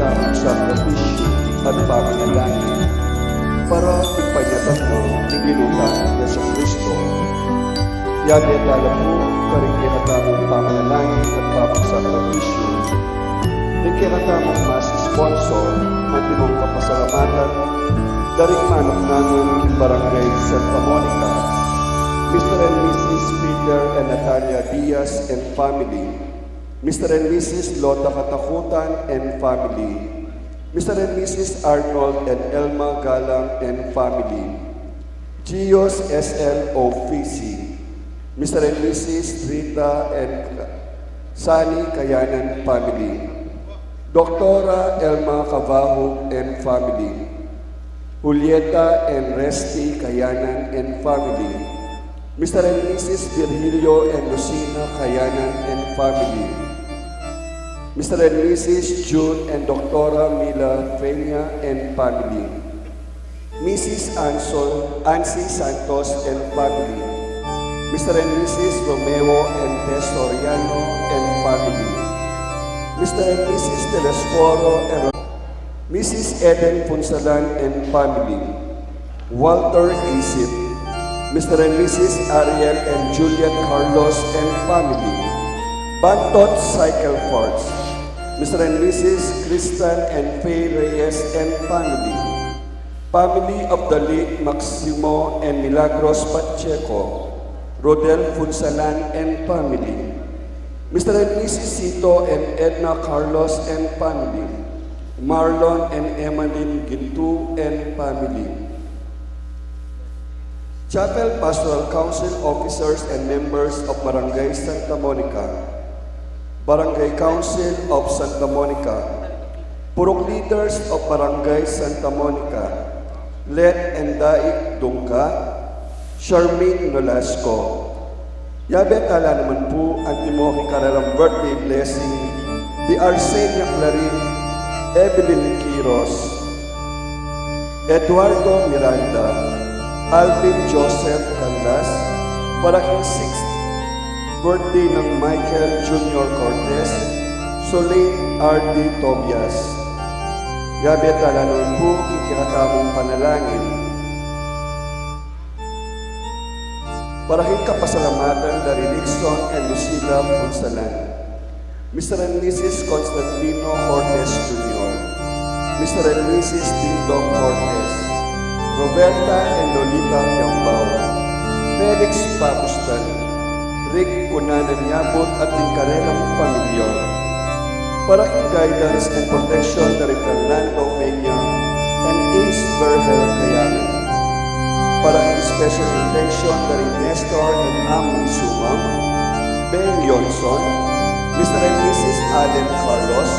katamang sakripisyo at pananalangin para ipanyatan mo ni Ginoo Yesu Kristo. Yabe tala po karing kinatamang pananalangin at papagsakripisyo ni kinatamang mas sponsor at imong kapasalamatan daring manok namin in Barangay Santa Monica, Mr. and Mrs. Peter and Natalia Diaz and family, Mr. and Mrs. Lota Katakutan and family, Mr. and Mrs. Arnold and Elma Galang and family, Gios SL Offici, Mr. and Mrs. Rita and Sani Kayanan family, Doktora Elma Cavajo and family, Julieta and Resty Kayanan and family, Mr. and Mrs. Virgilio and Lucina Kayanan and family, Mr. and Mrs. June and Dr. Mila Feña and family, Mrs. Ansi Santos and family, Mr. and Mrs. Romeo and Tesoriano and family, Mr. and Mrs. Telesforo and Mrs. Eden Punsalan and family, Walter Isip, Mr. and Mrs. Ariel and Juliet Carlos and family, Bantot Cycle Parts, Mr. and Mrs. Kristan and Faye Reyes and family, family of the late Maximo and Milagros Pacheco, Rodel Punsalan and family, Mr. and Mrs. Sito and Edna Carlos and family, Marlon and Emmeline Gintu and family, Chapel Pastoral Council officers and members of Barangay Santa Monica, Barangay Council of Santa Monica, Purok leaders of Barangay Santa Monica, Let and Daik Dungka, Charmaine Nolasco. Yabe tala naman po ang timoking karalang birthday blessing di Arsenia Clarin, Evelyn Quiros, Eduardo Miranda, Alvin Joseph Canlas, para kang 6th birthday ng Michael Jr. Cortez, Soleil R.D. Tobias. Yabe tala naman po kikiratamong panalangin para kapasalamatan dari Nixon and Lucila Punsalan, Mr. and Mrs. Constantino Cortez Jr., Mr. and Mrs. Dindong Cortez, Roberta and Lolita Yambao, Felix Papustan, Rick Cunanan Yabot at Tingkarelang Pamilya, para guidance and protection dari Fernando Feña and Ace Verhel Kayanan, para special intention dari Nestor and Ami Sumam, Ben Yonson, Mr. and Mrs. Allen Carlos,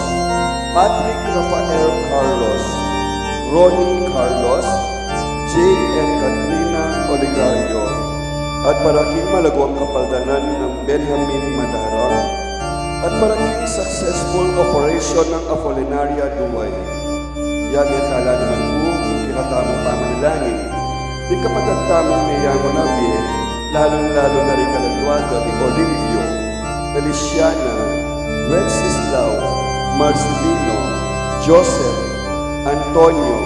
Patrick Rafael Carlos, Ronnie Carlos, Jay and Katrina Oligario, at paraking malagwang kapaldanan ng Benjamin Madara, at paraking successful operation ng Apolinaria Duway. Yaget ala naman po yung kinatamang pamanalangin, di kapatagtamang mayamo na biye, lalong-lalo na rin kalalwada ni Olivio, Feliciana, Wenceslao, Marcelino, Joseph, Antonio,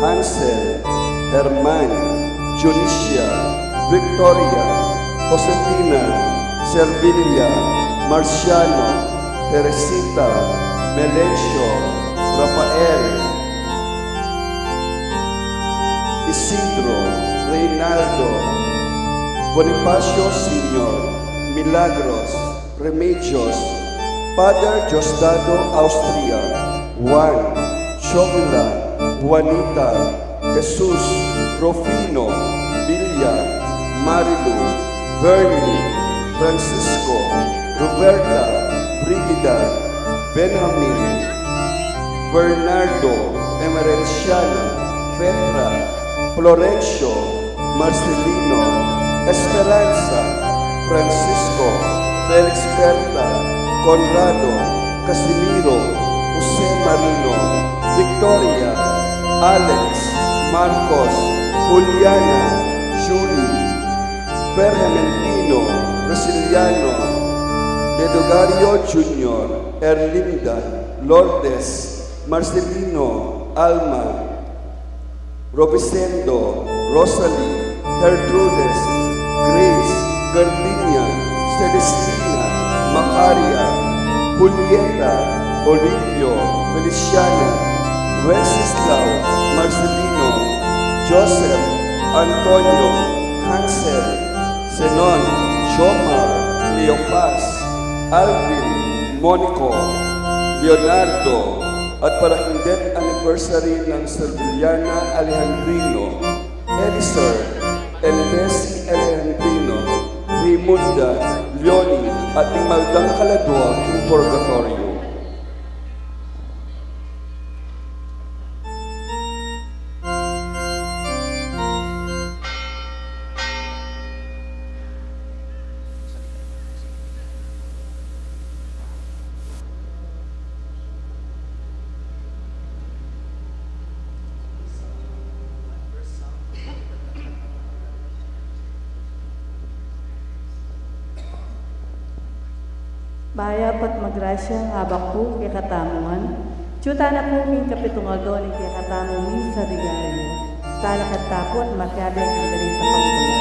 Hansel, Herman, Junicia, Victoria, Josefina, Servilia, Marciano, Teresita, Melencio, Rafael, Isidro, Reynaldo, Bonifacio Sr., Milagros, Remedios, Father Diosdado Austria, Juan, Chocla, Juanita, Jesus, Rufino, Villa, Marilu, Bernie, Francisco, Roberta, Brigida, Benjamin, Bernardo, Emerenciana, Petra, Florencio, Marcelino, Esperanza, Francisco, Felix Berta, Conrado, Casimiro, Jose Marino, Victoria, Alex, Marcos, Juliana, Julie, Fermentino, Brasiliano, Dedogario Jr., Erlinda, Lourdes, Marcelino, Alma, Robicendo, Rosalie, Gertrudes, Grace, Gardinia, Celestina, Macaria, Julieta, Olivio, Feliciana, Wenceslao, Marcelino, Joseph, Antonio, Hansel, Zenon, Jomar, Cleofas, Alvin, Monico, Leonardo, at para hindi anniversary ng Silviliana Alejandrino, Elisar, Elbesi Alejandrino, Raymunda, Leonie, at Imaldang Calador in Purgatorio. Baya pat magrasya habang po kay katamuhan. Tiyuta na po min kapitungol doon kay katamuhin sa regalyo. Talakat tapo at masyadong ang galing sa pangkulan.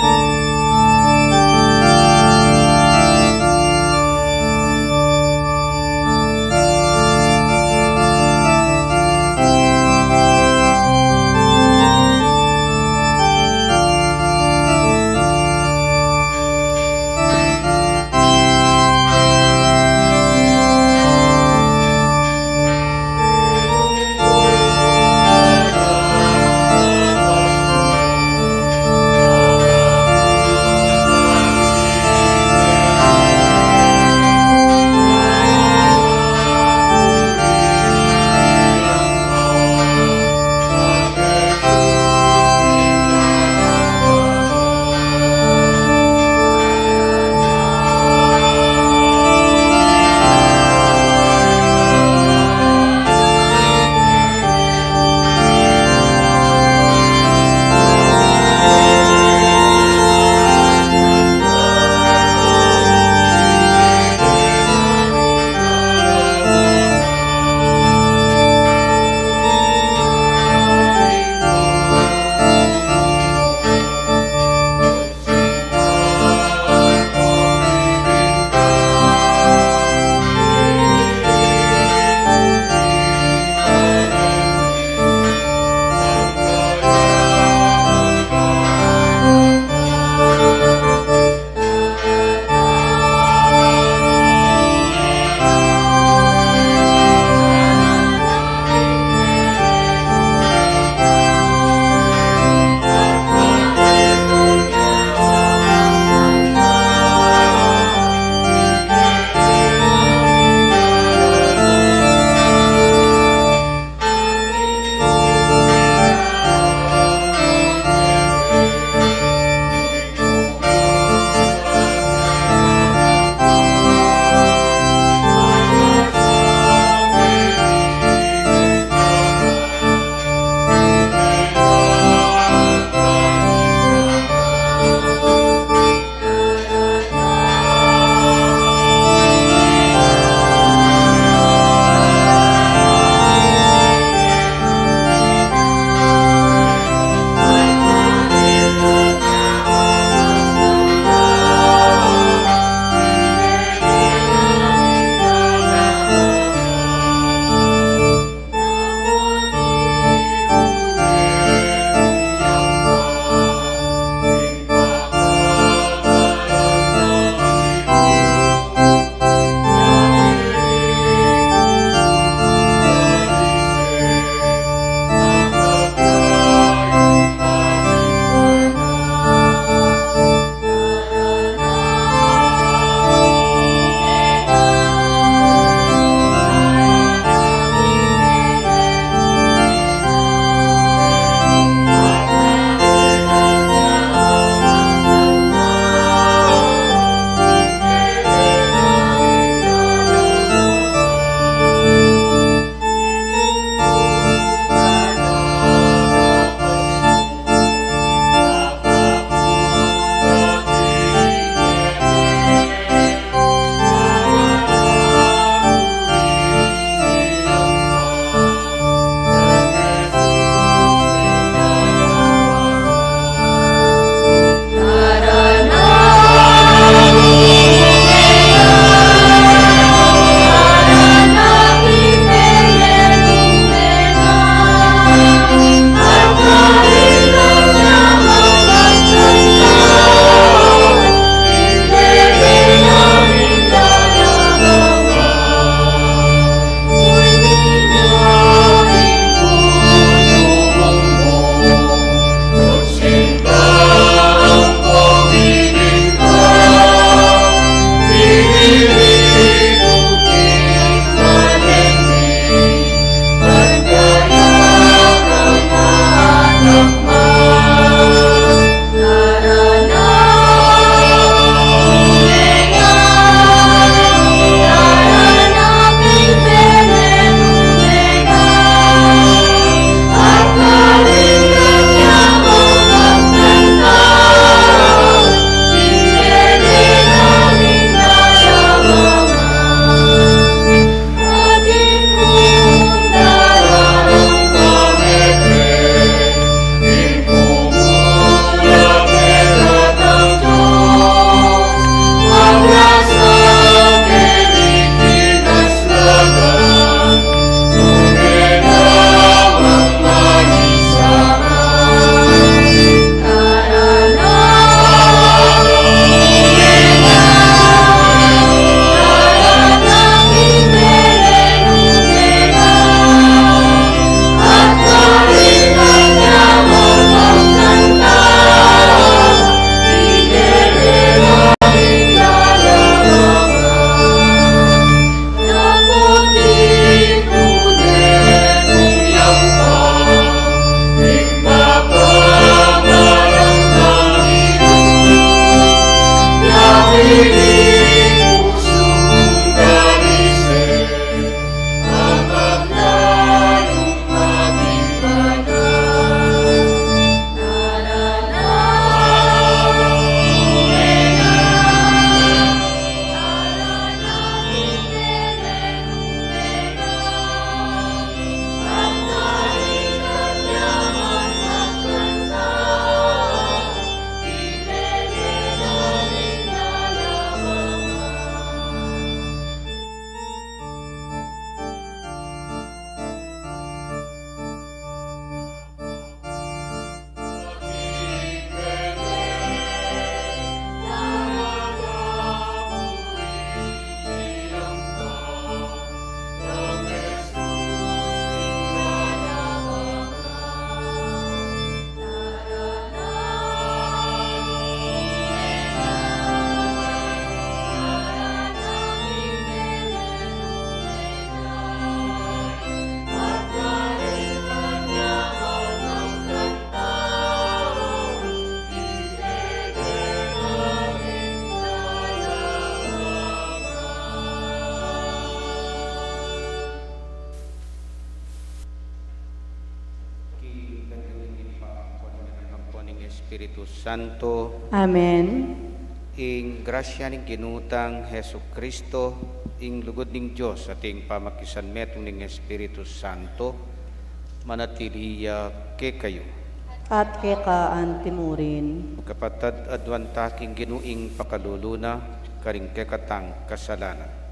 Espiritu Santo, Amen. ing grasya ning kinutang Hesu Kristo, ing lugod ning Dios ating pamakisan metong ning Espiritu Santo, manatiliya ke kayo. At kekaan timurin. Kapatad adwan taking ginuing pakaluluna, karing kekatang kasalanan.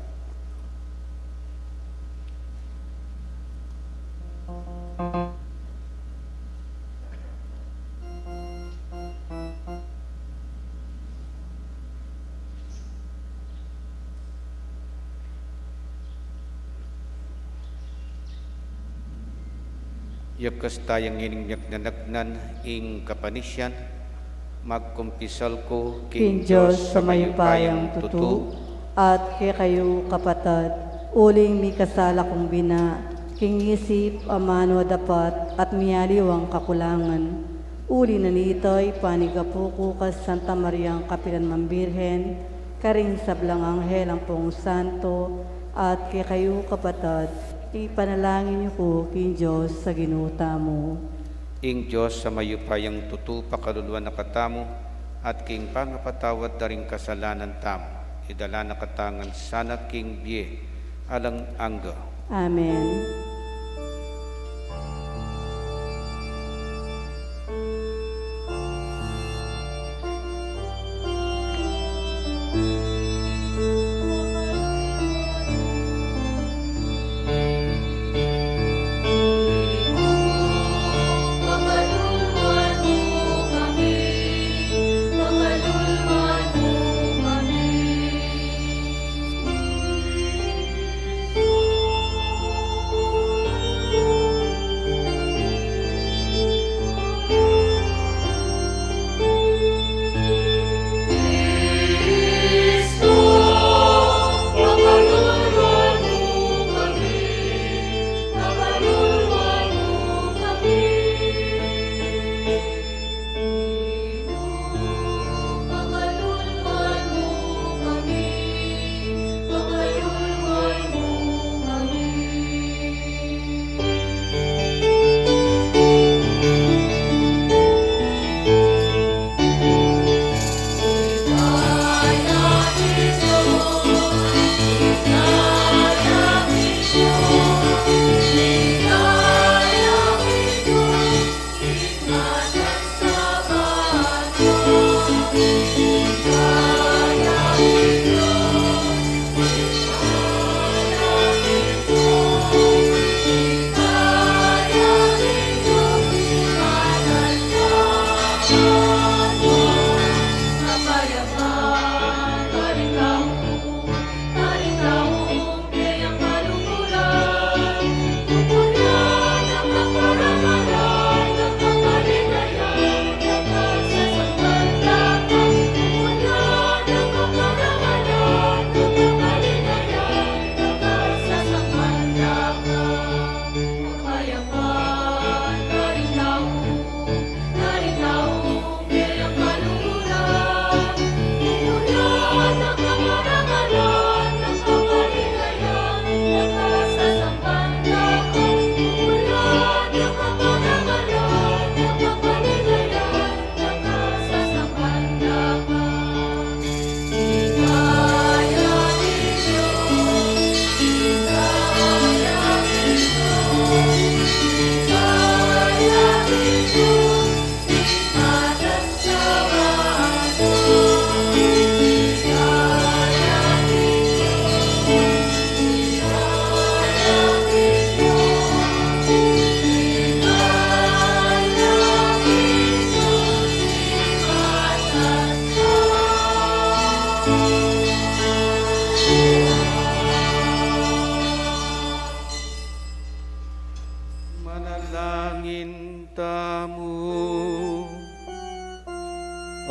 Yakas tayang ininyak nanagnan ing kapanisyan, magkumpisal ko King Diyos sa mayupayang tutu, at kay kayo kapatad, uling mi kasala kong bina, king isip, amano dapat, at miyaliwang kakulangan. Uli na nito'y panigapuko kas Santa Mariang Kapilan Mambirhen, karing sablang anghel ang pong santo, at kay kayo kapatad, ipanalangin niyo ko, King Diyos, sa ginuta mo. ing Diyos sa mayupayang tutu pakaluluan na katamo, at king pangapatawad na ring kasalanan tamo, idala na katangan sana king biye, alang angga. Amen.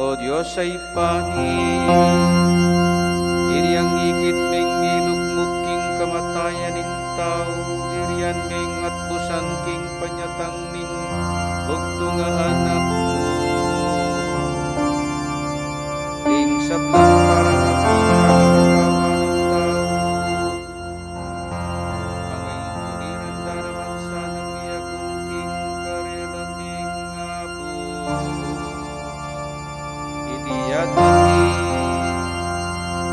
O Diyos ay pangin, iriyang ikit ming nilugmok king kamatayan ning tao, iriyan ming atbusan king panyatang ning bugtunga anak mo. Ing sablang parang aping pagkakawa ng tao, angay tuliran daraman sa nang iyagong king karelaming apo. Yadmati,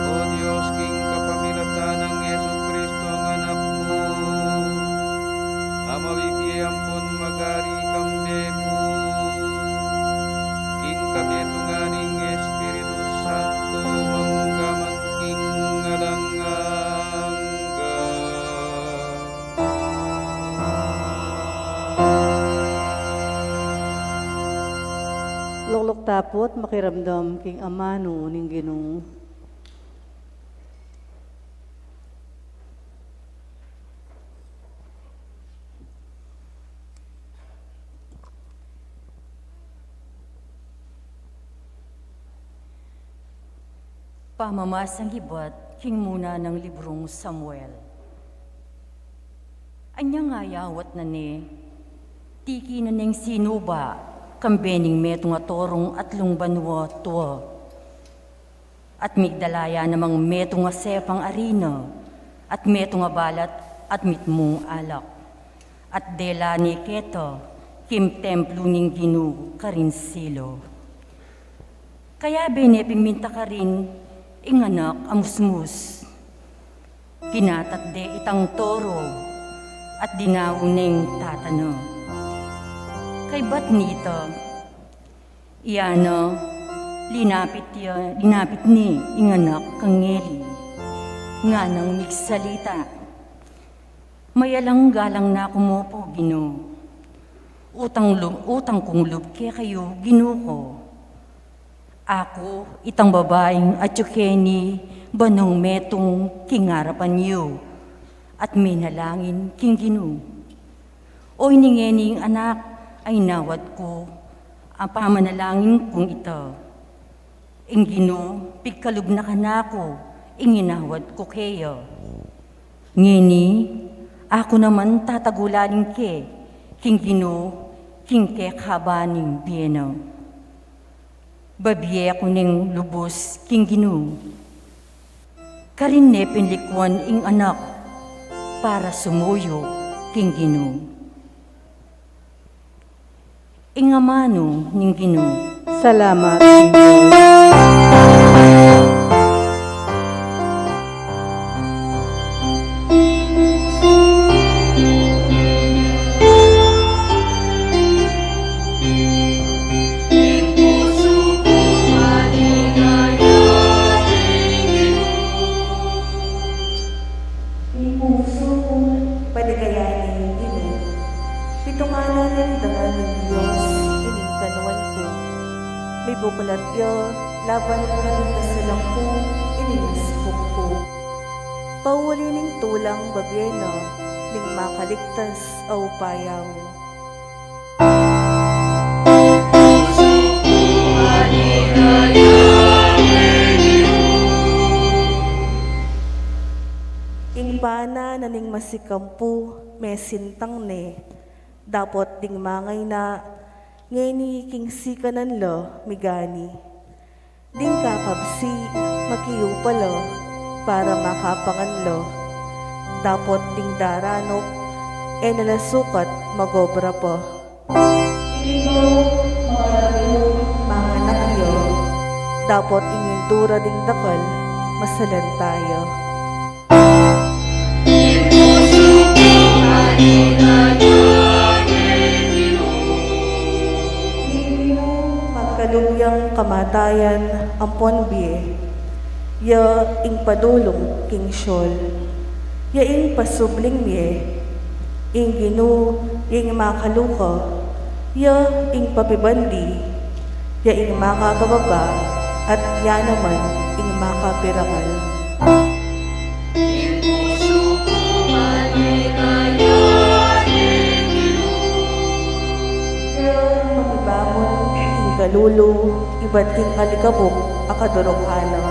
O Diyos, king kapamilatan ng Yesu Kristo ang anak mo, amawiti ampun magari kamde mo, king kabeto nga ning Espiritu Santo, manggaman king ngalangangga. Luklok tapot makiramdam king amano ning Ginoo. Pamamasang gibat, king muna ng librong Samuel. Anyang ayawat na ni, tiki na ning sinuba, kambening metong atorong atlong banwa tuwa. At migdalaya namang metong asepang arina, at metong abalat at mitmong alak. At dela ni keto, kim templo ning Ginoo karin silo. Kaya beneping minta ka rin, inganak amusmus. Kinatatde itang toro, at dinauning tatano. Kay ba't nito, iyano, linapit ni inganak kang ngeli, nga nang migsalita. Mayalang galang na kumupo, Ginoo. Utang kong lubke kayo, Ginoo ko. Ako, itang babaeng atyukeni, banong metong kingarapan niyo, at minalangin king Ginoo. O hiningening anak, ay nawad ko, ang pamanalangin kong ito. Ing Ginoo, pigkalub na kanako, inginawad ko kayo. Ngini, ako naman tatagulaling king Ginoo, king kekabaning biyeno. Babiye ko ning lubos king Ginoo. Karine pinlikwan ing anak, para sumuyo king Ginoo. Ing amano ning Ginoo. Salamat, king Diyos. Paligayanin Ginoo, pitunganan ng dangal ng Diyos, ining kanuan ko. May bukulat yo, laban ka rin kasalang ko, ininisbok ko. Pauli ning tulang babyena, ning makaligtas au payang. Ingpana na ning masikampu, mesintang ne, dapot ding mangay na, ngeni king sikanan lo, migani. Ding kakabsi, makiyo palo, para makapangan lo, dapot ding daranok, nalasukat magobra po. Mga nakyo, dapot ingindura ding dakal, masalan tayo. Magkalubyang kamatayan ang ponbie, ya ing padulong king syol, ya ing pasubling mie, ing Ginoo ing makaluka, ya ing papibandi, ya ing makabababa, at ya naman ing makapirangal. Galulu, iba't king alikabok, akadurokana.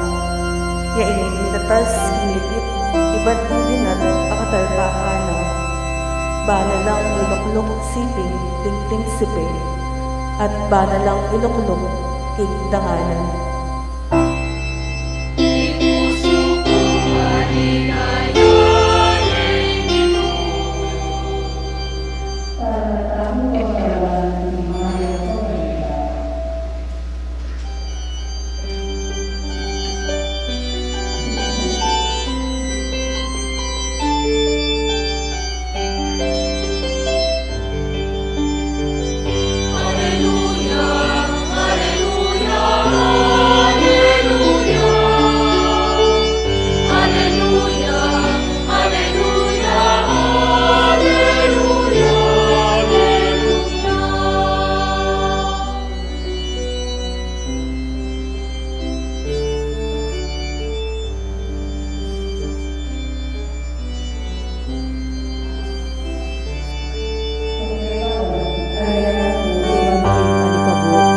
Ya ing tatas, inipit, iba't king dinat, akatalpakana. Bana lang iluklok siping, ting sipe, at bana lang iluklok, king danganan. Kaya na po iwan king alikabok.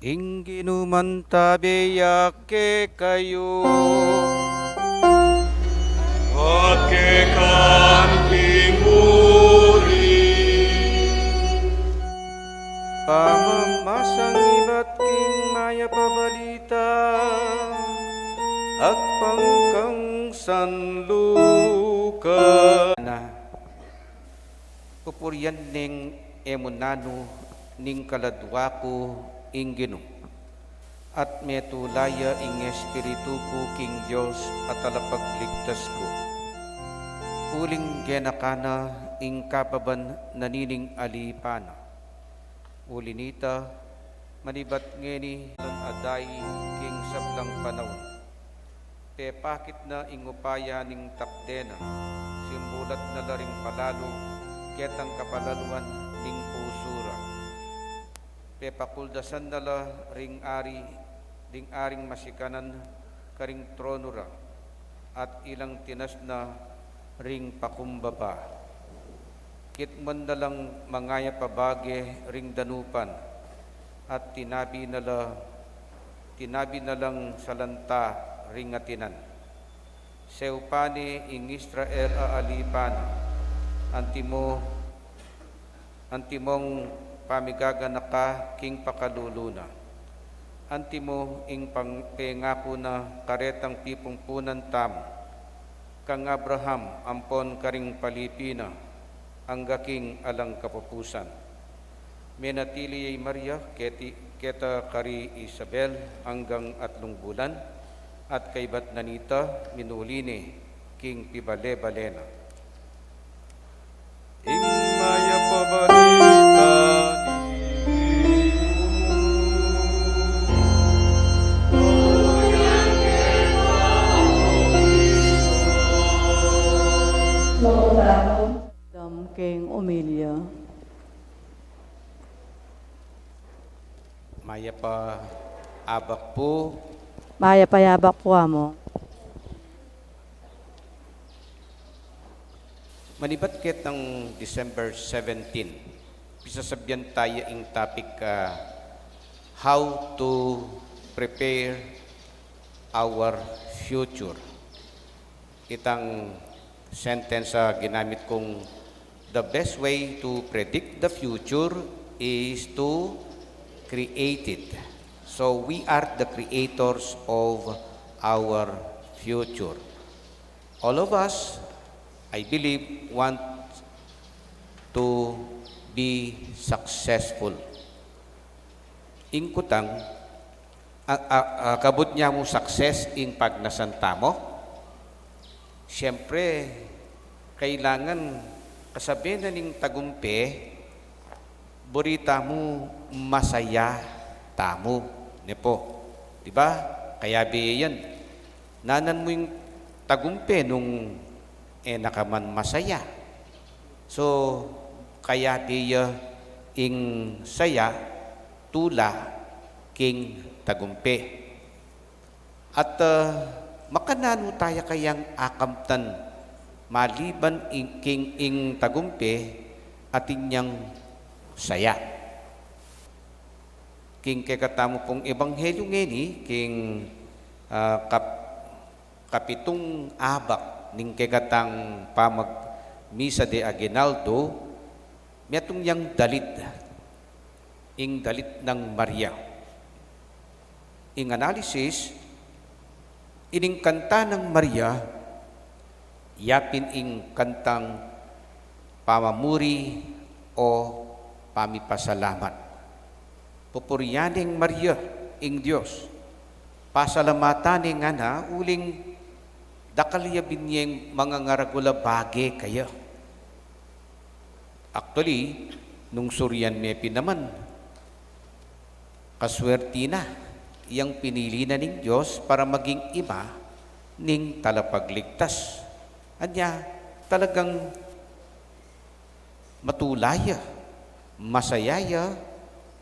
Ingginuman tabiyake kayo. At kekan timuri, Pamamasang iba't king maya pabalita, at pangkang sanluka. Na pupuryan ning emunano ning kaladwako inggino. At metulaya ing espiritu ko king Diyos at alapagligtas ko. Uling genakana ing kapaban nanining alipana. Ulinita manibat ngeni ng aday king sablang panahon. Te pakit na ingupaya ning takdena, simbulat na laring palalo, ketang kapalaluan ning pusura. Te pakuldasan nala ring aring masikanan karing tronura, at ilang tinas na ring pakumbaba. Kitman na lang mangaya pabage ring danupan, at tinabi na lang salanta ring atinan. Seupani ing Israel aalipan, antimong pamigaga ka king pakaluluna. Antimo ing pangpengako na karetang pipungpunan tamo, kang Abraham ampon karing palipina, ang gaking alang kapupusan. Menatili ay Maria keta kari Isabel hanggang 3 bulan, at kay Batnanita minuline king pibale-balena. Ing maya pabalita Dam king Umilia. maya pa abak po. Maya payabak po amo. Manibat ket ng December 17, pisasabyan tayo ang topic how to prepare our future. Itang sentence ginamit kong the best way to predict the future is to create it. So we are the creators of our future. All of us, I believe, want to be successful. Ingkutang, kabut niya mo success in pagnasanta mo. Siyempre, kailangan kasabihin na ning tagumpe, burita mo masaya tamo. Nepo, di ba? Kaya yan, nanan mo yung tagumpe nung nakaman masaya. So, kaya diya ing saya tula king tagumpe. At makanano tayo kayang akamtan maliban king ing tagumpe at inyang saya. King kekatamo pong ebanghelyo ngeni king kapitong abak ning kegatang pamag misa de aguinaldo, metong yang dalit ing dalit ng Maria. Ing analysis, ining kanta ng Maria, yapin ing kantang pamamuri o pamipasalamat. Pupuryaning Maria ing Diyos, pasalamatan nga na uling dakalya binyeng mga ngaragula bage kaya. Actually, nung suryan mepi naman, kaswerte na iyang pinili na ning Diyos para maging ima ning talapagligtas. Anya talagang matulaya, masayaya,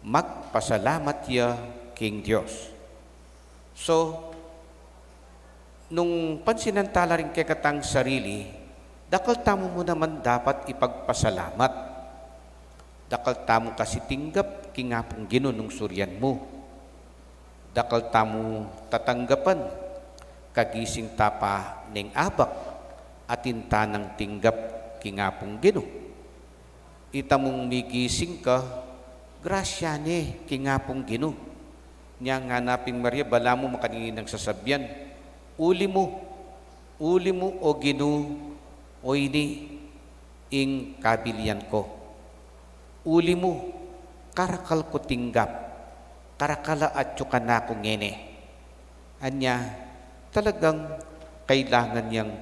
magpasalamat ya king Diyos. So, nung pansinantala rin kay katang sarili, dakal tamo mo naman dapat ipagpasalamat. Dakal tamo kasi tinggap kingapong ginunong suryan mo. Dakal tamo tatanggapan kagising tapa ning abak atin tanang tinggap kingapong ginu. Ita mong migising ka, grasya ni kingapong ginu. Nya nga naping Maria, bala mo makaningin ng sasabyan, uli mo o ginu o ini ing kabilian ko. Uli mo, karakal ko tinggap, karakala at yuka na ko ngene. Anya, talagang kailangan niyang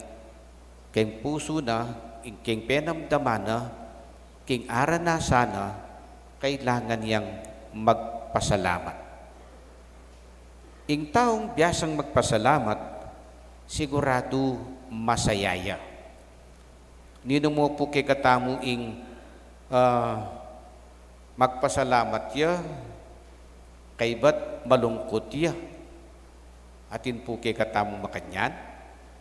keng puso na, keng penamdaman na, keng ara na sana, kailangan niyang magpasalamat. Ing taong biyasang magpasalamat, sigurado masayaya. Nino mo po kay katamu ing magpasalamat ya, kay ba't malungkot ya. Atin po kay katamu makanyan,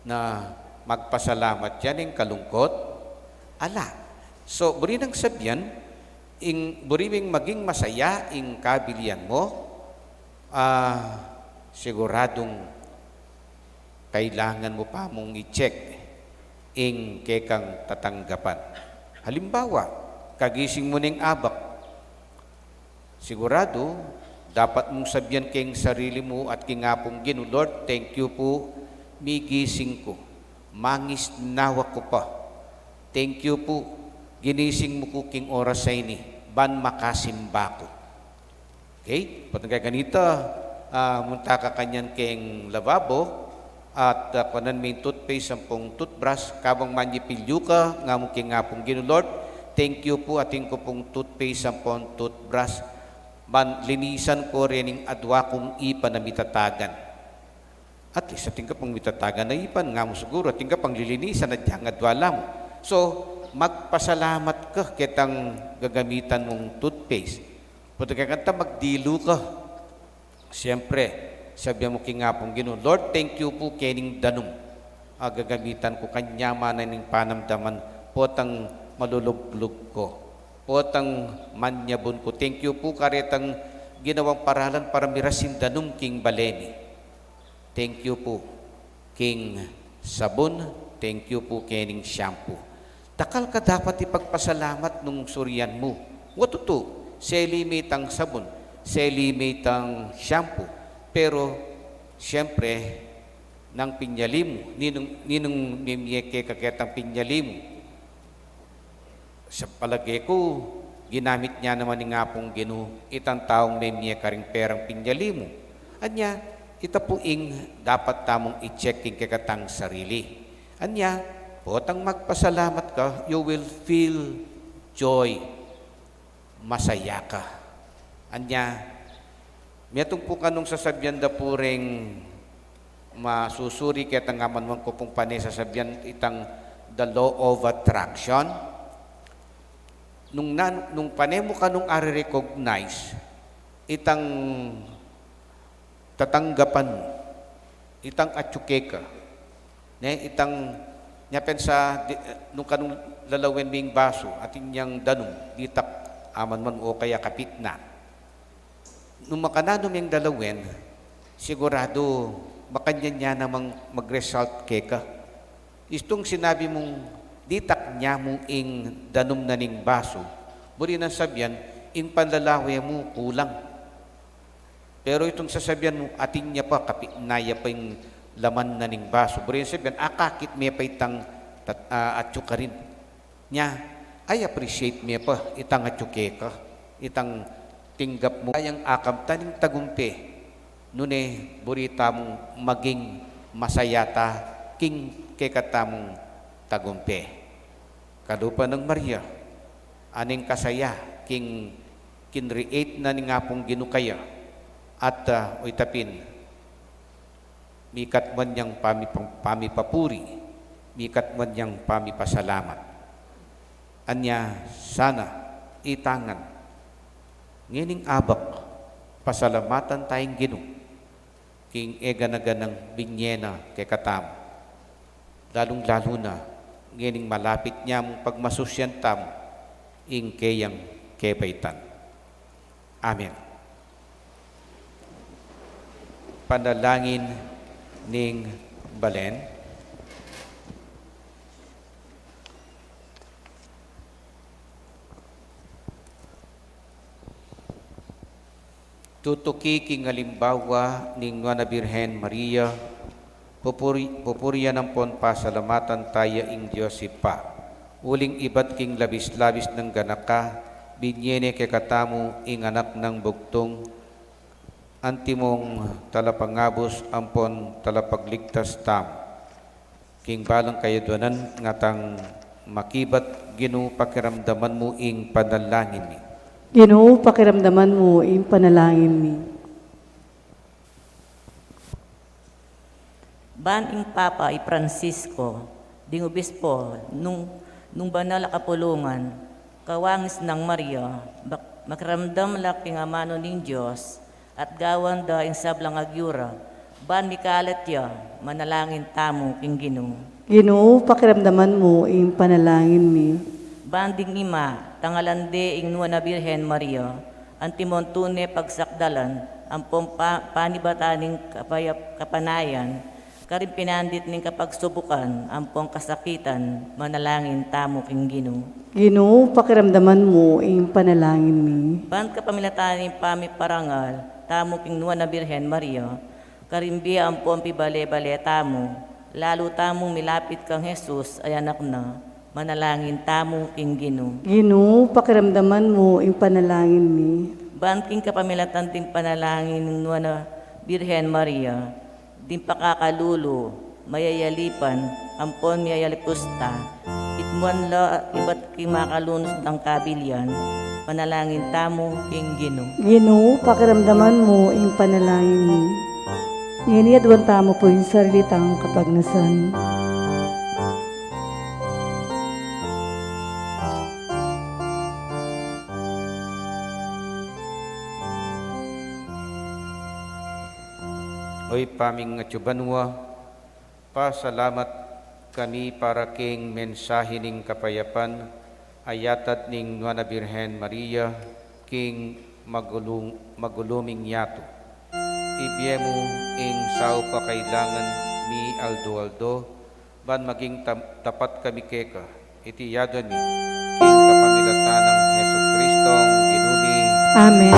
na magpasalamat yan ing kalungkot, ala. So, buri nang sabyan, ing buriming maging masaya ing kabilian mo, siguradong kailangan mo pa mong i-check ing kekang tatanggapan. Halimbawa, kagising mo ning abak, sigurado dapat mong sabihan keng sarili mo at kingapong Gino, Lord, thank you po, migising ko, mangis nawa ko pa. Thank you po, ginising mo ko king oras sa ini, ban makasimba ko. Okay? Patang kaya ganito, munta ka kanyan keng lavabo at kanan may toothpaste, sampung toothbrush, kabang manjipilyo ka, nga mo king ngapong Gino, Lord, thank you po ating ko pong toothpaste, sampung toothbrush, man linisan ko rin ang adwa kong ipan na mitatagan. At least ating ka pang mitatagan na ipan, nga mo siguro, ating ka pang lilinisan at yang adwa lang. So, magpasalamat ka kitang gagamitan mong toothpaste. Pwede ka kanta, magdilo ka. Siyempre, sabi mo kingapong Ginoo, Lord, thank you po kening danum. Gagamitan ko kanyama na ning panamdaman, potang malulublog ko. Potang manyabon ko. Thank you po karetang ginawang paralan para mirasin danum king baleni. Thank you po king sabon. Thank you po kening shampoo. Takal ka dapat ipagpasalamat nung suryan mo. Watuto, selimitang sabon, selimitang shampoo. Pero, siyempre, nang pinyali mo, ninong mimiyeke kaketang pinyali mo, sa palagay ko, ginamit niya naman ng ngapong Ginoo, itang taong mimiyeka ring perang pinyali mo. Anya, ita po ing dapat tamong i-check king kakatang sarili. Anya, potang magpasalamat ka, you will feel joy. Masaya ka. Anya, metong po kanong sasabyan da po ring masusuri kaya tangaman man ko pong panay sasabyan itang the law of attraction. Nung panay mo kanong recognize itang tatanggapan mo, itang atsuke ka, itang nyapen sa nung kanong lalawin bing baso at inyang danong ditak aman man o kaya kapit na. Nung makananom yung dalawin, sigurado makanyan niya namang mag-result keka. Istong sinabi mong ditak niya mong ing danom na ning baso, buri nang sabyan, ing panlalawi mo kulang. Pero itong sasabihan mo, atin niya pa, kapit naya pa yung laman na ning baso. Buri nang sabyan, akakit may pa itang atyo ka rin. Nya, I appreciate me pa, itang atyo ka, itang tinggap mo. Ayang akam taning tagumpi, nune burita mong maging masayata, king kekatamong tagumpi. Kadupa ng Maria, aning kasaya, king kinreate na ni nga pong ginukaya, at uitapin, mikat man niyang pamipapuri, mikat man niyang pamipasalamat. Anya sana itangan, ngining abak, pasalamatan tayong Gino, king eganaganang binyena kay katam. Lalong-lalo na, ngining malapit niya mong pagmasusyan tam, ing kayang kebaitan. Amen. Panalangin ning Balen. Tutuki king halimbawa ning Nuana Birhen Maria, pupuriya ng pon pasalamatan tayo ing Diyos pa. Uling ibat king labis-labis ng ganaka, binyene kay katamu ing anak ng bugtong, antimong talapangabos ampon talapagligtas tam. King balang kayadwanan ngatang makibat Ginoo pakiramdaman mo ing panalangin ni. Ginoo, pakiramdaman mo ang panalangin mi. Ban ing Papa i Francisco, ding obispo, nung banal a kapulungan, kawangis ng Maria, makiramdam laking amano ning Diyos, at gawan da ing sablang agyura, ban mikalat ya, manalangin tamo king Ginoo. Ginoo, pakiramdaman mo ang panalangin mi. Banding ima, tangalande ing Nuana Birhen Maria, antimon tune pagsakdalan, ang panibataning kapanayan, karin pinandit ning kapagsubukan, ampong kasakitan, manalangin tamo king Ginoo. Ginoo, pakiramdaman mo ang panalangin mi. Ban kapamilataning pamiparangal, tamo king Nuana Birhen Maria, karimbiya ampong pibale-bale tamo, lalo tamong milapit kang Jesus ay anak na, manalangin tamo king Ginoo. Ginoo, pakiramdaman mo ang panalangin mi. Ban king kapamilatan ting panalangin ng Nuana Birhen Maria, din pakakalulo, mayayalipan, ampon mayayalipusta, itmuan la iba't king makalunos ng kabilyan, panalangin tamo king Ginoo. Ginoo, pakiramdaman mo ang panalangin mi. Nginiadwan tamo po yung salitang kapagnasan. Oy paming atsubanwa, pasalamat kami para king mensahe ning kapayapan, ayatad ning Nuana Birhen Maria, king maguluming yato. Ibiyemo ing sao pa kailangan mi aldo-aldo, ban maging tapat kami keka, iti yado mi, king kapamilatan ng Hesus Kristong Ginuni. Amen.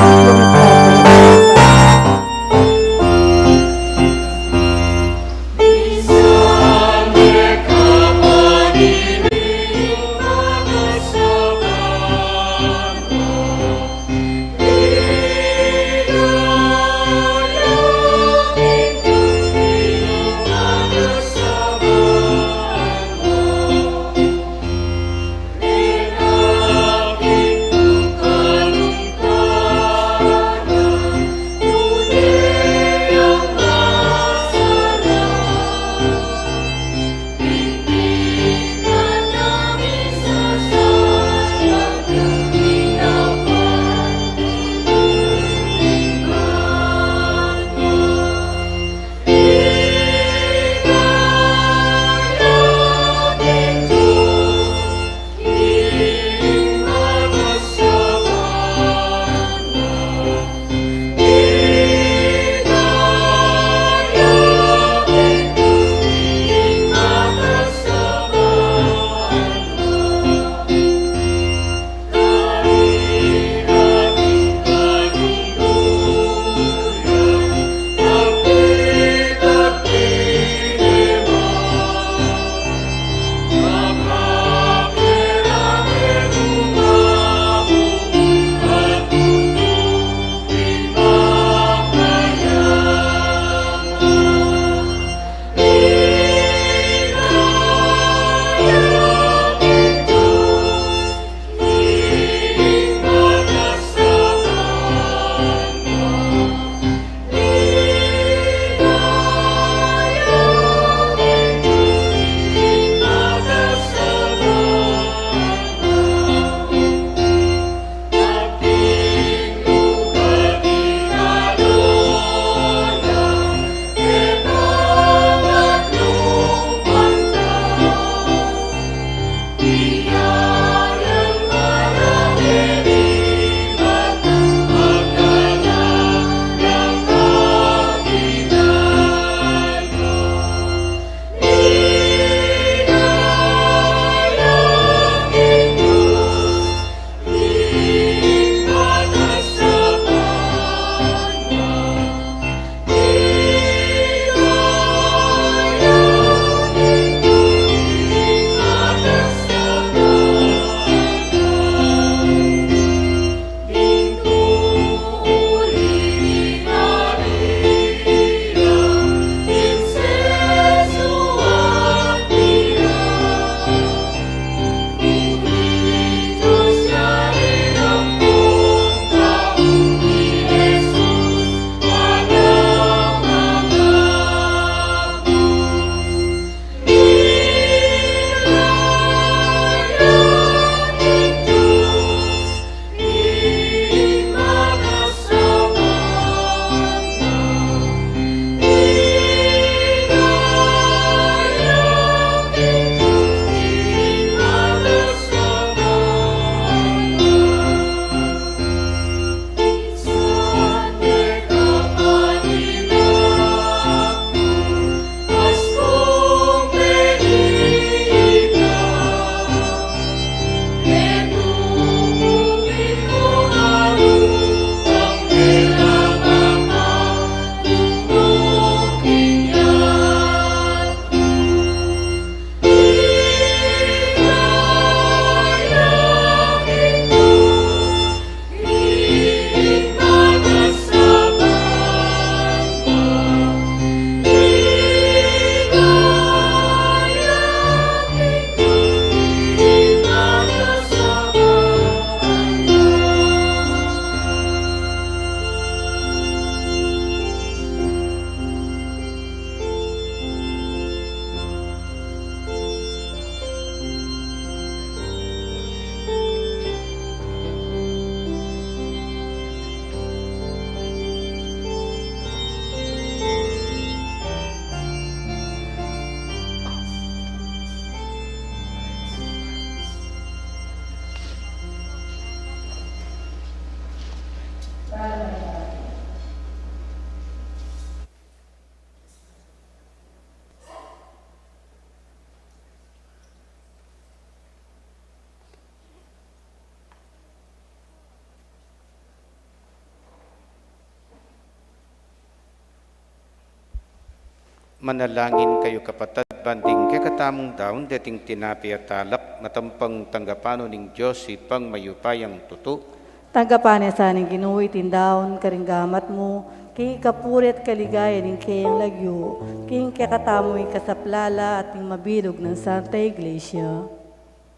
Manalangin kayo kapatid, banding kay katamong daon, dating tinapi at alak, matampang tanggapano ning Diyos ipang mayupayang tuto. Tagapanes sa ning ginuwi tindaon karinggamat mo, king kapurit kaligaya ning kayang lagyo, king kakatamoy kasaplala at ning mabilog ng Santa Iglesia.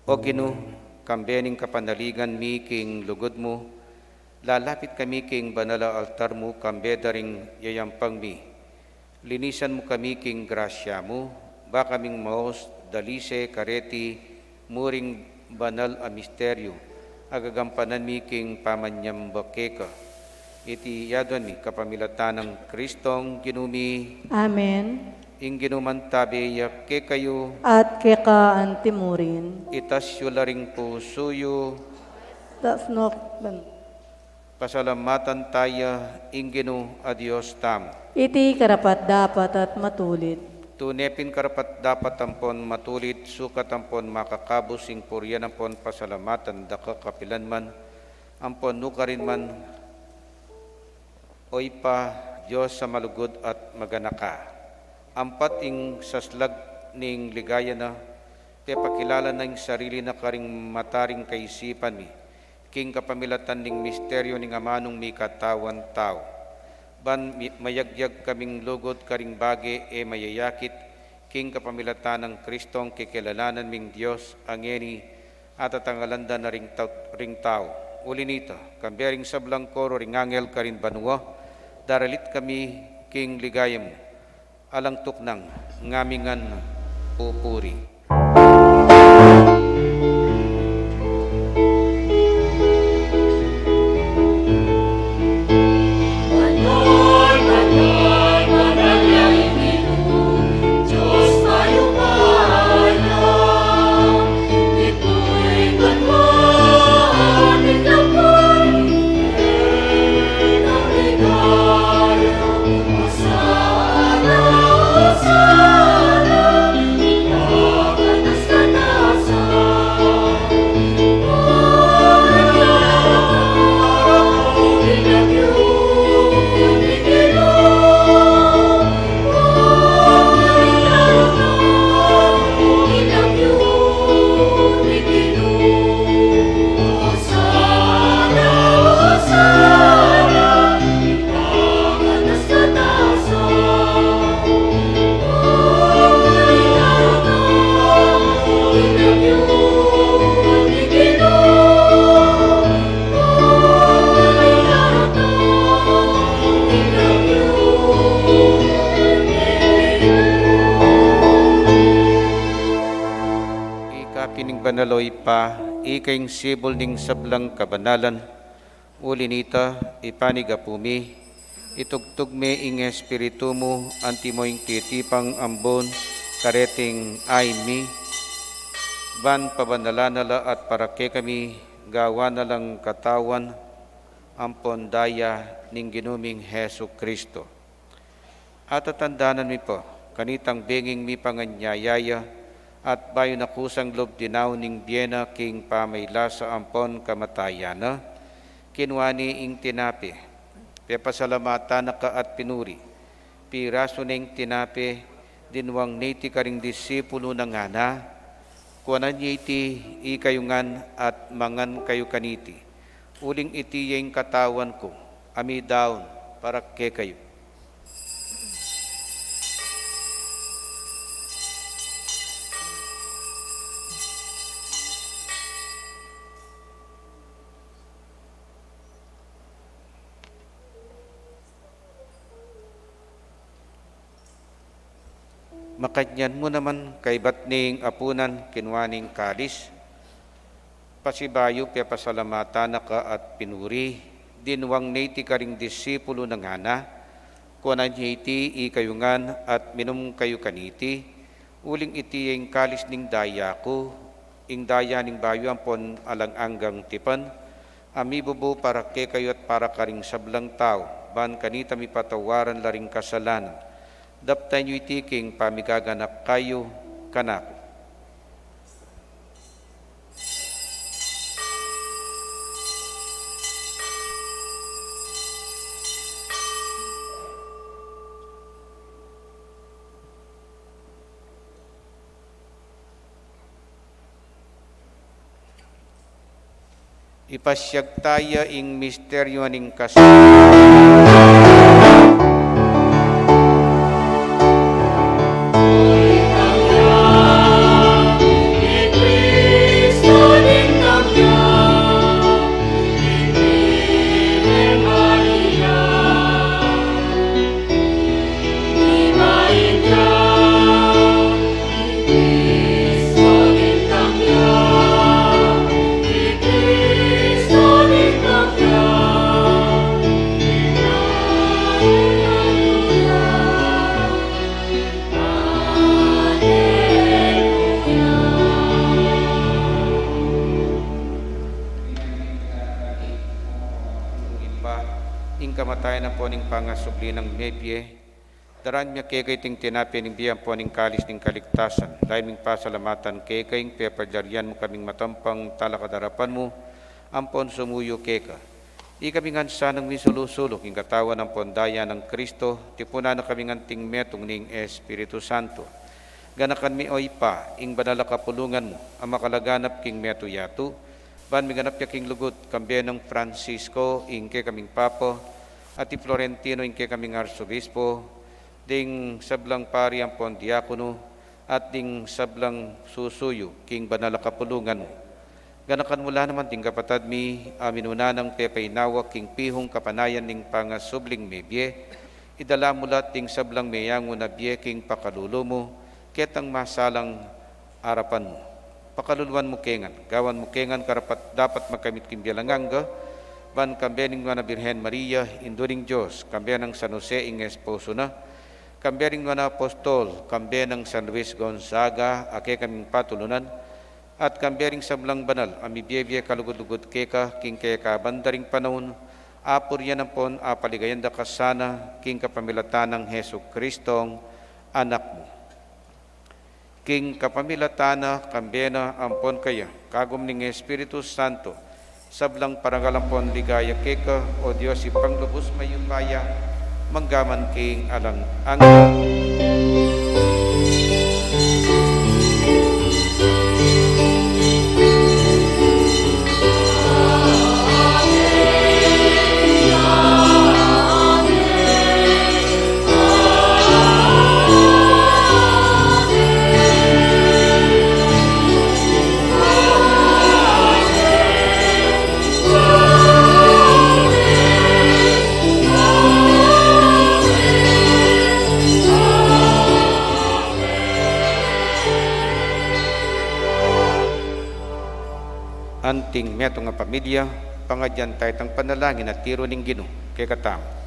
O Gino, kambening kapanaligan mi king lugod mo, lalapit kami king banala altar mo, kambe daring yayampang mi. Linisan mo kami king grasya mo, ba kaming maos, dalise, kareti, muring banal a misteryo, agagampanan mi king pamanyambakeka. Iti yadon mi kapamilatan ng Kristong ginumi, Amen. ing ginuman tabi yak ke kayo, At keka antimurin. itasyo laring pusuyo, Tas no, pasalamatan tayo, ing ginu adios tam. iti karapat dapat at matulit. Tunepin karapat dapat tampon matulit, sukat tampon makakabos, ing puryan ampon pasalamatan, daka kapilan man, ampon nukarin man, oy pa, Diyos sa malugod at maganaka. Ampat ing saslag ning ligaya na, te pakilala na ing sarili na karing mataring kaisipan mi, king kapamilatan ning misteryo ning amanong mi katawan tao. Ban mayagyag kaming lugod karing bage e mayayakit, king kapamilatan ng Kristong kikilalanan ming Diyos angeni at atangalanda na ring tao. Uli nito, kambering sablang koro ring angel karin banwa, daralit kami king ligaya mo, alang tuknang ngamingan pupuri. Pining banaloy pa, ikaing sibol ning sablang kabanalan, uli nita, ipanigapumi, itugtog me ing espiritu mo, antimoing titipang ambon, kareting ay mi, ban pabandalanala at parake kami, gawa na lang katawan, ampon daya ning ginuming Hesu Kristo. At atandanan mi po, kanitang benging mi panganyayaya, at bayo na kusang lob dinaw ning Biena king pamayla sa ampon kamatayana, kinwani ing tinapi, pepasalamatan na ka at pinuri, piraso ning tinapi, dinwang niti karing disipulo na nga na, kuanan niya iti ikayungan at mangan kayo kaniti, uling iti yung katawan ko, ami daon, para ke kayo. Makadyan mo naman kay batning apunan kinwaning kalis, pasibayo pe pasalamatan na ka at pinuri, dinwang niti karing disipulo ng hana, kuanan iti ikayungan at minum kayo kaniti, uling iti yung kalis ning daya ko, ing daya ning bayo ampon alang anggang tipan, amibubo para ke kayo at para karing sablang tao, ban kanita mi patawaran laring kasalanan, daptan nyo iti king pamigaganak kayo kanako. Ipasyag tayo ing misteryo ning ing kamatayan na po ning pangasubli ng mebye, daran miya kay ting tinapi ning biyang po ning kalis ning kaligtasan, dahil ming pasalamatan kay ing pepadyarian mo kaming matampang talakadarapan mo, ampon sumuyo keka. Ikaming hansa ng misulusulok ing katawan ng pondaya ng Kristo, tipuna na kaming anting metong ning Espiritu Santo. Ganakan mi oy pa, ing banala kapulungan mo, ang makalaganap king meto yato, ban miganap ya king lugot, kambye ng Francisco, ing kay kaming Papa, at ti Florentino, ing kay kaming Arsobispo, ding sablang pari ang pondiakono, at ding sablang susuyo, king banala kapulungan mo. Ganakan mula naman ting kapatad mi, amin una ng pepainawak king pihong kapanayan ning pangasubling mebye, idala mula ting sablang meyango na bye king pakalulo mo, ketang masalang arapan mo. Pakaluluan mo kengan, gawan mo kengan karapat dapat makamit kimbialanganga, ban kambening na Birhen Maria, induring Diyos, kambe ng San Jose ing esposo na, kambe ring na apostol, kambe ng San Luis Gonzaga, ake kaming patulunan, at kambe ring sablang banal, amibiyebye kalugod-lugod keka, king keka bandaring panahon, apur yan ang pon, apaligayanda kasana, king kapamilatan ng Heso Kristong anak mo. King kapamilatana, kambena, ampon kaya, kagum ning Espiritu Santo, sablang parangalampon ligaya keka, o Diyos ipanglubos mayupaya, manggaman king alang angka. Anting meto nga pamilya, pangadyan tayo tang panalangin at tiro ning Ginoo kay katam. Kaya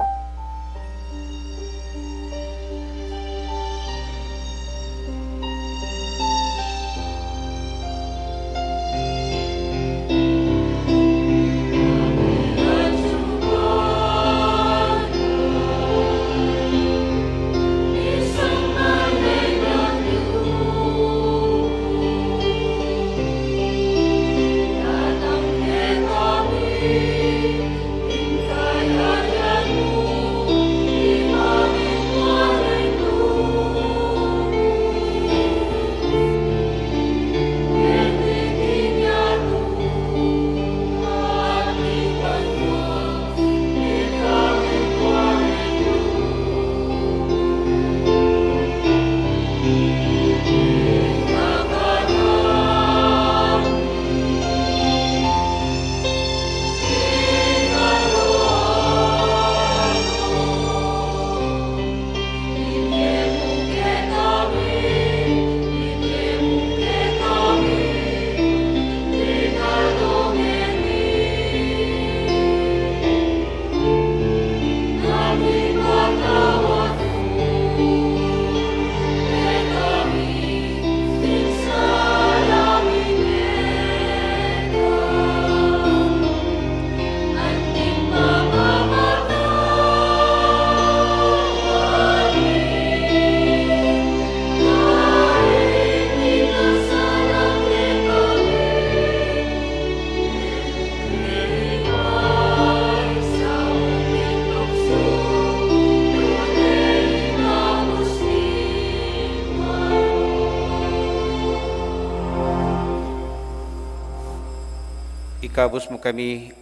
ikabos mo kami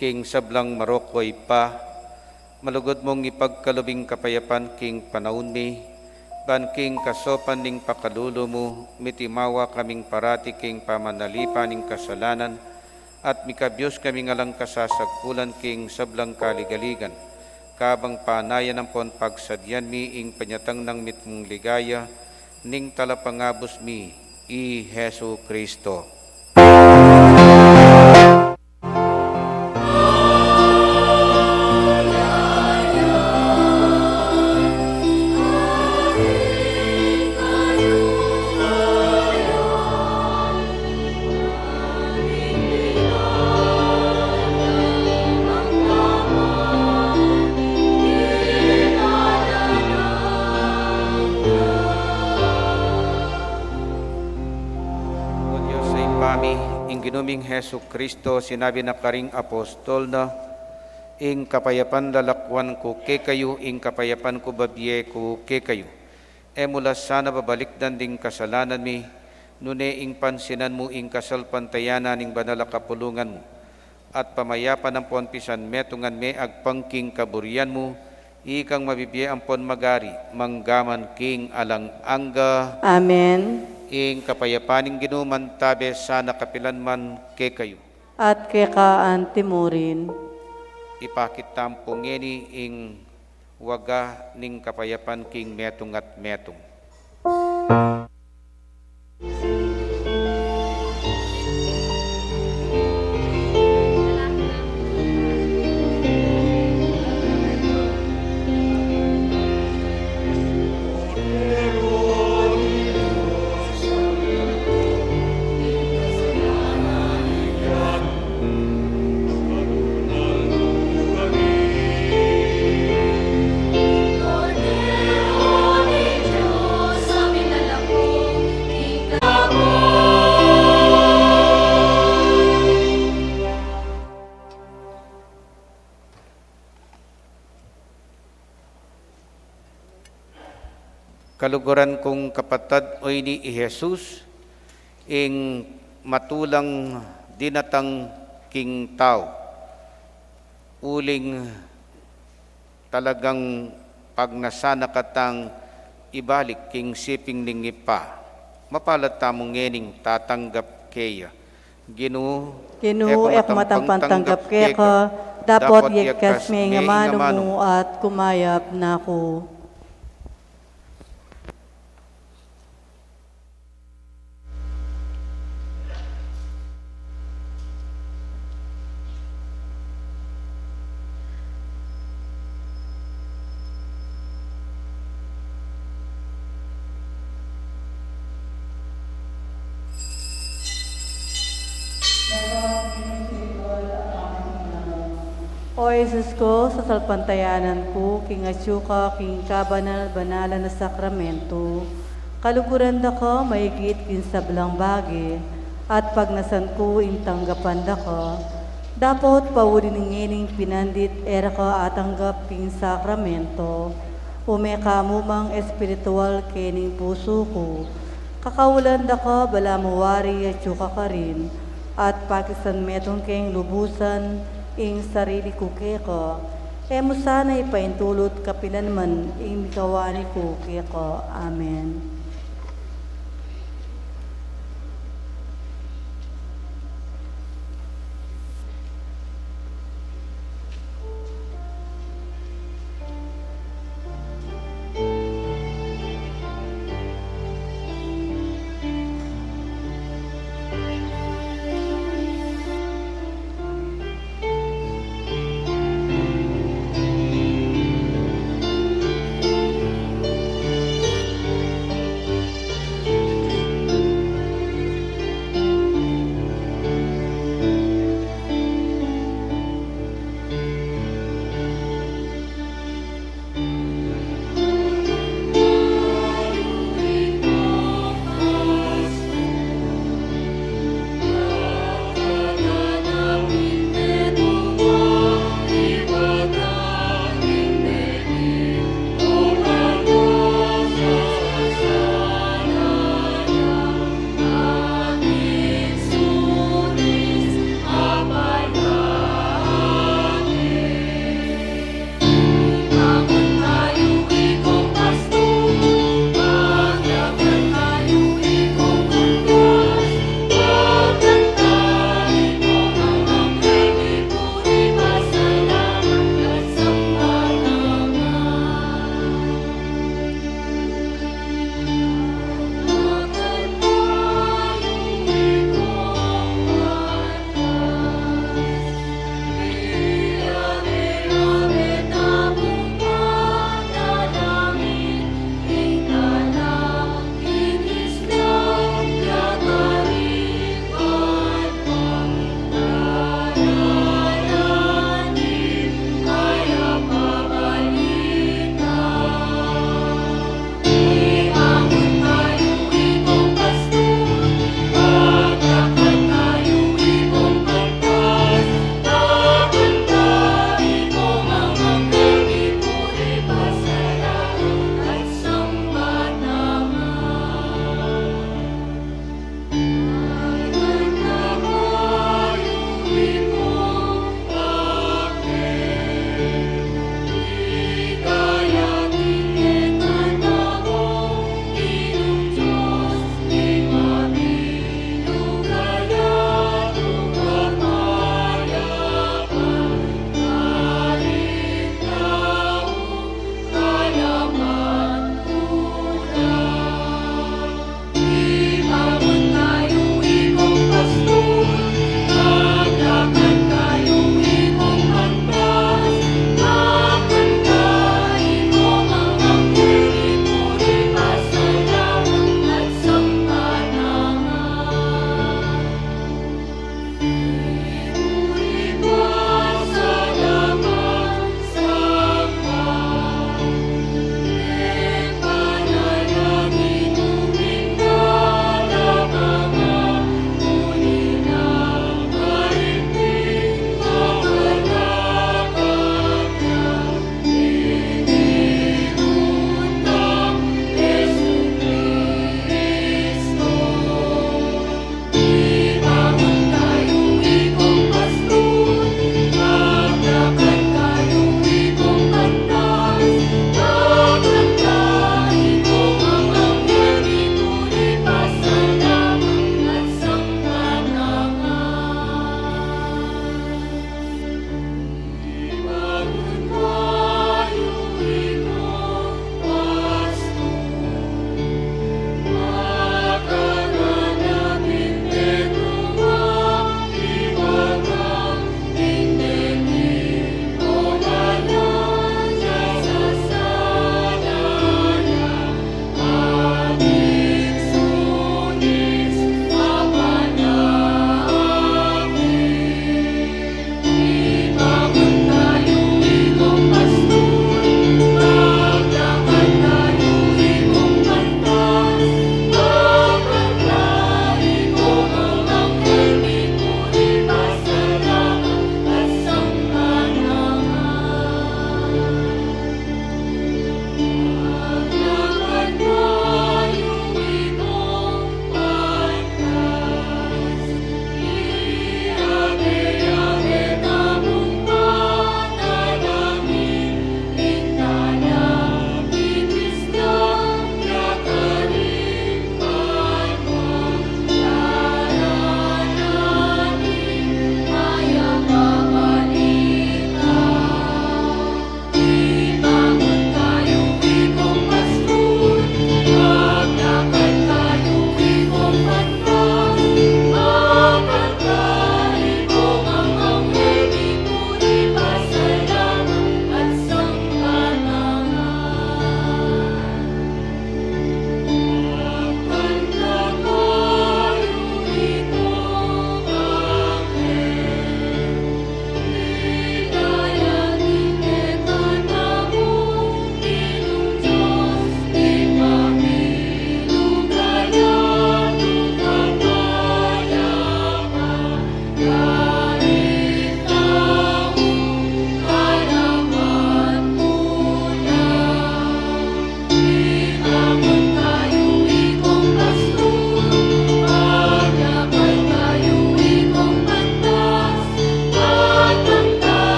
king sablang marokoy pa, malugod mong ipagkalubing kapayapan king panahon mi, ban king kasopan ning pakalulo mo, mitimawa kaming parati king pamanalipan ning kasalanan, at mikabiyos kami ngalang kasasagpulan king sablang kaligaligan, kabang panayan ang pon pagsadyan mi ing panyatang ng mitmong ligaya, ning talapangabos mi, i Hesu Kristo. O Diyos sa impami, ing ginuming Hesu Kristo, sinabi na karing apostol na, ing kapayapan lalakwan ko ke kayo, ing kapayapan ko babye ko ke kayo. E mula sana babalikdan ding kasalanan mi, nune ing pansinan mo ing kasalpantayanan ing banal a kapulungan mo, at pamayapan ang pon pisan metungan me agpangking kaburian mo, ikang mabibye ang pon magari, manggaman king alang angga, Amen. ing kapayapaning ginuman tabe sana kapilan man ke kayo. At kekaan timurin. Ipakitam pungeni ing waga ning kapayapan king metong at metong. Kaluguran kong kapatad oy ni Jesus, ing matulang dinatang king tao, uling talagang pagnasana katang ibalik king siping ning ipa, mapalat tamong ngening tatanggap keya. Ginoo, Ginoo ek matangpantanggap keka, dapat yagkas may nga mano mo at kumayap na ko. O Jesus ko, sa salpantayanan ko, king asyuka, king kabanal-banalan na sakramento, kaluguran da ka, maigit kin sablang bagi, at pag nasan ko, intanggapan da ka, dapat paulin ngining pinandit, era ka atanggap king sakramento, umeka mo mang espiritual kening puso ko, kakaulan da ka, bala muwari at syuka ka rin, at pakisan metong keng lubusan, ing sarili ko keko, mo sana ipaintulot kapilan man ing mikawani ko keko. Amen.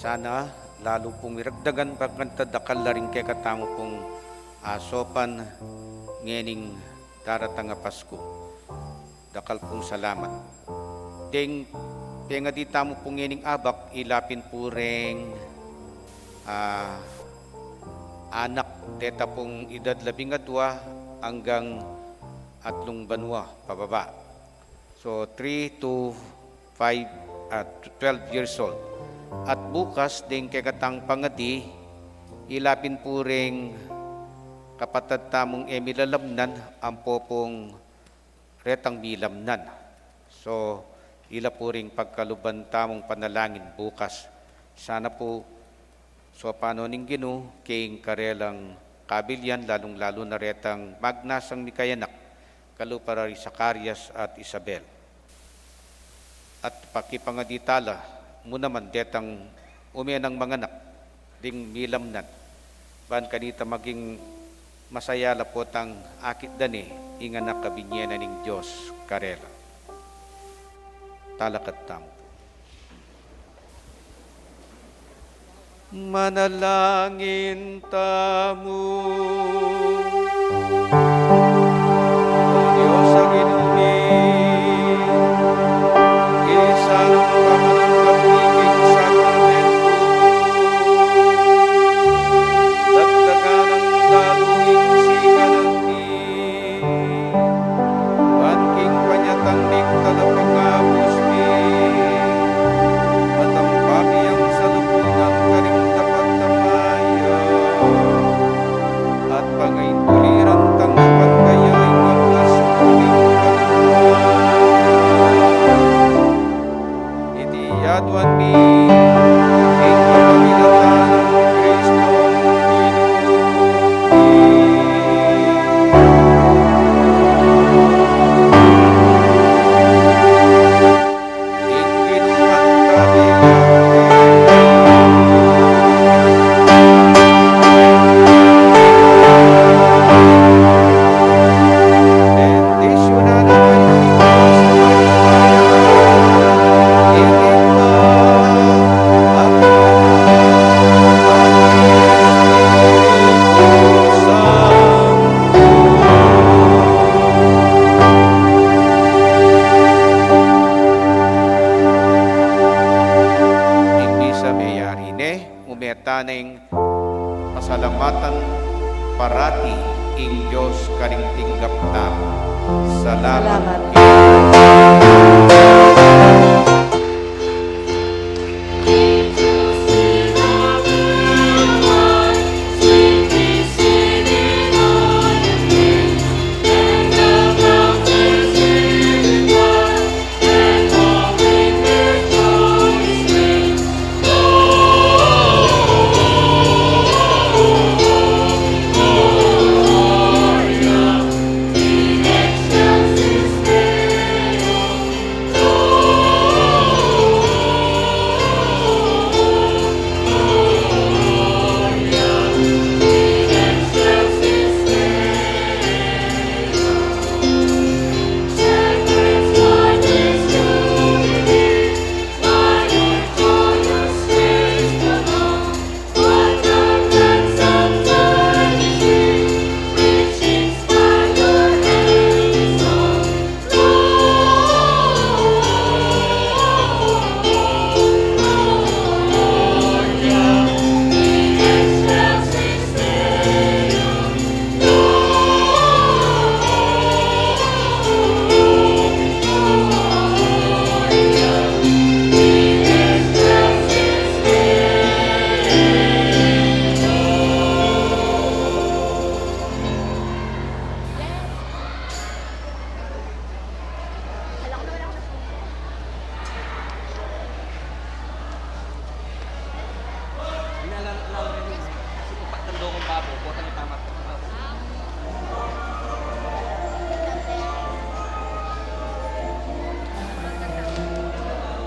Sana lalo pong iragdagan pagkantadakal na rin kay katamo pong asopan ngening daratang nga Pasko. Dakal pong salamat. Ding tenga di tamo pong ngening abak ilapin po ring anak teta pong edad 12 hanggang 3 banwa pababa. So 3 to 5 at 12 years old. At bukas din kay katang pangadi ilapin po ring kapatid tamong Emil Alamnan ang popong retang bilamnan. So ila po ring pagkaluban tamong panalangin bukas. Sana po so paano ning Ginoo king karelang kabilyan lalong-lalo na retang magnasang Mikayanak kaluparari Zacarias at Isabel. At pakipangaditala mo naman detang umianang mga anak ding milamnan. Ban kanita maging masaya lapot ang akit dani inganak kabinyena ning Diyos karela. Talakat tamo. Manalangin tamo. O Diyos ang inumin, isang kamanang pagiging sakramento, dagdagan ang daluing siganangin, banking panyatang ning talapangabos mi, at ang pamiyang salubungan karing tapat tamaya, at pangaintuliran tang pagkayay mga sukuling yaduan mi ing kapamilatan ng Kristo ing ginumantali bendisyonan ang umetaning pasalamatan parati ing Diyos karing tinggap tamo. Salamat. Salamat.